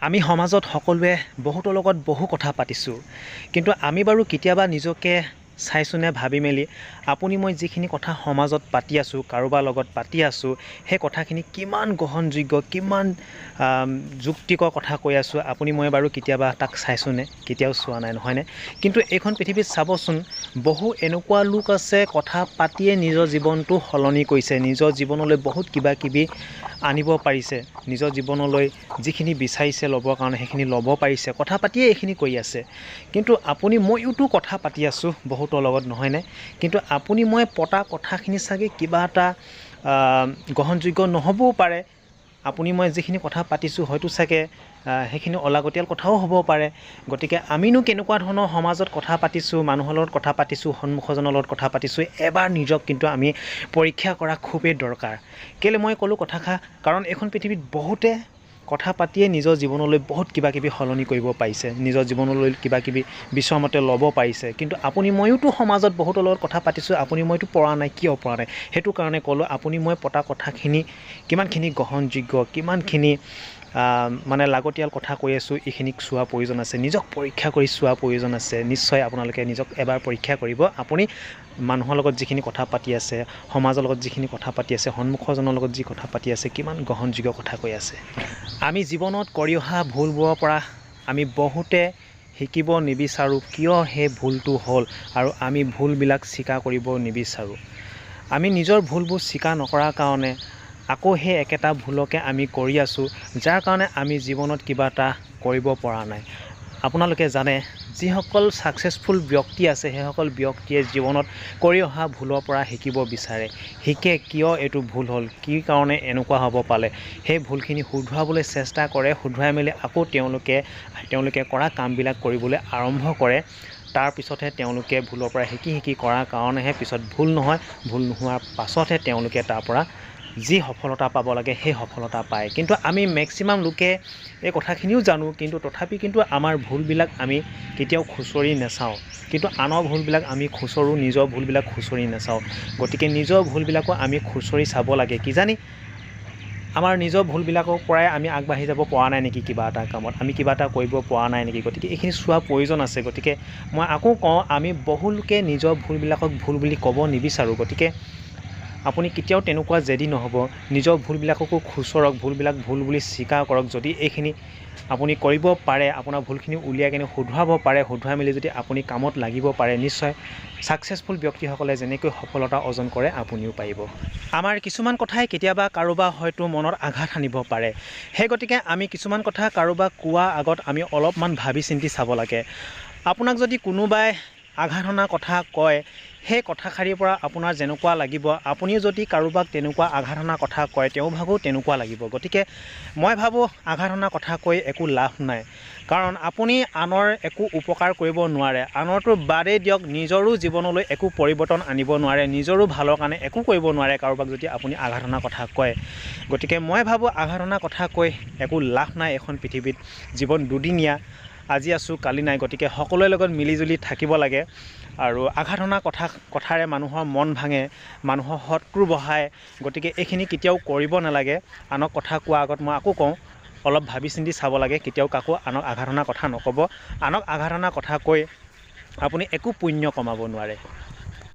আমি সমাজত সকলোৱে বহুতৰ লগত বহু কথা পাতিছোঁ, কিন্তু আমি বাৰু কেতিয়াবা নিজকে চাইছোঁনে ভাবি মেলি আপুনি মই যিখিনি কথা সমাজত পাতি আছোঁ, কাৰোবাৰ লগত পাতি আছোঁ, সেই কথাখিনি কিমান গ্ৰহণযোগ্য, কিমান যুক্তিকৰ কথা কৈ আছোঁ, আপুনি মই বাৰু কেতিয়াবা তাক চাইছোঁনে? কেতিয়াও চোৱা নাই, নহয়নে? কিন্তু এইখন পৃথিৱীত চাবচোন, বহু এনেকুৱা লোক আছে কথা পাতিয়ে নিজৰ জীৱনটো সলনি কৰিছে, নিজৰ জীৱনলৈ বহুত কিবা কিবি আনিব পাৰিছে, নিজৰ জীৱনলৈ যিখিনি বিচাৰিছে ল'বৰ কাৰণে সেইখিনি ল'ব পাৰিছে, কথা পাতিয়ে এইখিনি কৰি আছে। কিন্তু আপুনি ময়োতো কথা পাতি আছোঁ বহুতৰ লগত, নহয়নে? কিন্তু আপুনি মই পতা কথাখিনি চাগে কিবা এটা গ্ৰহণযোগ্য নহ'বও পাৰে। আপুনি মই যিখিনি কথা পাতিছোঁ হয়তো চাগে সেইখিনি অলাগতিয়াল কথাও হ'ব পাৰে। গতিকে আমিনো কেনেকুৱা ধৰণৰ সমাজত কথা পাতিছোঁ, মানুহৰ লগত কথা পাতিছোঁ, সন্মুখজনৰ লগত কথা পাতিছোঁ, এবাৰ নিজক কিন্তু আমি পৰীক্ষা কৰা খুবেই দৰকাৰ। কেলৈ মই ক'লোঁ কথাষাৰ? কাৰণ এইখন পৃথিৱীত বহুতে কথা পাতিয়ে নিজৰ জীৱনলৈ বহুত কিবা কিবি সলনি কৰিব পাৰিছে, নিজৰ জীৱনলৈ কিবা কিবি বিচৰামতে ল'ব পাৰিছে। কিন্তু আপুনি ময়োতো সমাজত বহুতৰ লগত কথা পাতিছোঁ, আপুনি মইতো পৰা নাই। কিয় পৰা নাই? সেইটো কাৰণে ক'লোঁ আপুনি মই পতা কথাখিনি কিমানখিনি গ্ৰহণযোগ্য, কিমানখিনি মানে লাগতিয়াল কথা কৈ আছোঁ, এইখিনিক চোৱা প্ৰয়োজন আছে, নিজক পৰীক্ষা কৰি চোৱা প্ৰয়োজন আছে। নিশ্চয় আপোনালোকে নিজক এবাৰ পৰীক্ষা কৰিব। আপুনি মানুহৰ লগত যিখিনি কথা পাতি আছে, সমাজৰ লগত যিখিনি কথা পাতি আছে, সন্মুখজনৰ লগত যি কথা পাতি আছে, কিমান গ্ৰহণযোগ্য কথা কৈ আছে। আমি জীৱনত কৰি অহা ভুলবোৰৰ পৰা আমি বহুতে শিকিব নিবিচাৰোঁ, কিয় সেই ভুলটো হ'ল, আৰু আমি ভুলবিলাক স্বীকাৰ কৰিব নিবিচাৰোঁ। আমি নিজৰ ভুলবোৰ স্বীকাৰ নকৰাৰ কাৰণে আকৌ সেই একেটা ভুলকে আমি কৰি আছোঁ, যাৰ কাৰণে আমি জীৱনত কিবা এটা কৰিব পৰা নাই। আপোনালোকে জানে, যিসকল ছাকচেছফুল ব্যক্তি আছে, সেইসকল ব্যক্তিয়ে জীৱনত কৰি অহা ভুলৰ পৰা শিকিব বিচাৰে, শিকে কিয় এইটো ভুল হ'ল, কি কাৰণে এনেকুৱা হ'ব পালে, সেই ভুলখিনি শুধৰাবলৈ চেষ্টা কৰে, শুধৰাই মেলি আকৌ তেওঁলোকে কৰা কামবিলাক কৰিবলৈ আৰম্ভ কৰে। তাৰপিছতহে তেওঁলোকে ভুলৰ পৰা শিকি কৰাৰ কাৰণেহে পিছত ভুল নহয়, ভুল নোহোৱাৰ পাছতহে তেওঁলোকে তাৰ পৰা যি সফলতা পাব লাগে সেই সফলতা পায়। কিন্তু আমি মেক্সিমাম লোকে এই কথাখিনিও জানো, কিন্তু তথাপি কিন্তু আমাৰ ভুলবিলাক আমি কেতিয়াও খুচৰি নাচাওঁ। কিন্তু আনৰ ভুলবিলাক আমি খুচৰোঁ, নিজৰ ভুলবিলাক খুচৰি নাচাওঁ। গতিকে নিজৰ ভুলবিলাকো আমি খুচৰি চাব লাগে। কিজানি আমাৰ নিজৰ ভুলবিলাকৰ পৰাই আমি আগবাঢ়ি যাব পৰা নাই নেকি, কিবা এটা কামত আমি কিবা এটা কৰিব পৰা নাই নেকি। গতিকে এইখিনি চোৱা প্ৰয়োজন আছে। গতিকে মই আকৌ কওঁ, আমি বহু লোকে নিজৰ ভুলবিলাকক ভুল বুলি ক'ব নিবিচাৰোঁ। গতিকে আপুনি কেতিয়াও তেনেকুৱা জেদি নহ'ব, নিজৰ ভুলবিলাককো খুচৰক, ভুলবিলাক ভুল বুলি স্বীকাৰ কৰক। যদি এইখিনি আপুনি কৰিব পাৰে, আপোনাৰ ভুলখিনি উলিয়াই কিনে শুধৰাব পাৰে, শুধৰাই মেলি যদি আপুনি কামত লাগিব পাৰে, নিশ্চয় ছাকচেছফুল ব্যক্তিসকলে যেনেকৈ সফলতা অৰ্জন কৰে আপুনিও পাৰিব। আমাৰ কিছুমান কথাই কেতিয়াবা কাৰোবাৰ হয়তো মনত আঘাত আনিব পাৰে। সেই গতিকে আমি কিছুমান কথা কাৰোবাক কোৱাৰ আগত আমি অলপমান ভাবি চিন্তি চাব লাগে। আপোনাক যদি কোনোবাই আঘাত অনা কথা কয়, সেই কথাষাৰিৰ পৰা আপোনাৰ যেনেকুৱা লাগিব, আপুনিও যদি কাৰোবাক তেনেকুৱা আঘাত অনা কথা কয়, তেওঁ ভাবো তেনেকুৱা লাগিব। গতিকে মই ভাবোঁ আঘাত অনা কথা কৈ একো লাভ নাই, কাৰণ আপুনি আনৰ একো উপকাৰ কৰিব নোৱাৰে। আনৰটো বাদেই দিয়ক, নিজৰো জীৱনলৈ একো পৰিৱৰ্তন আনিব নোৱাৰে, নিজৰো ভালৰ কাৰণে একো কৰিব নোৱাৰে কাৰোবাক যদি আপুনি আঘাত অনা কথা কয়। গতিকে মই ভাবোঁ আঘাত অনা কথা কৈ একো লাভ নাই। এখন পৃথিৱীত জীৱন দুদিনীয়া, আজি আছোঁ কালি নাই। গতিকে সকলোৰে লগত মিলিজুলি থাকিব লাগে। আৰু আঘাত অনা কথাৰে মানুহৰ মন ভাঙে, মানুহৰ শত্ৰু বঢ়ায়। গতিকে এইখিনি কেতিয়াও কৰিব নালাগে। আনক কথা কোৱাৰ আগত মই আকৌ কওঁ, অলপ ভাবি চিন্তি চাব লাগে। কেতিয়াও কাকো আনক আঘাত অনা কথা নক'ব। আনক আঘাত অনা কথা কৈ আপুনি একো পুণ্য কমাব নোৱাৰে।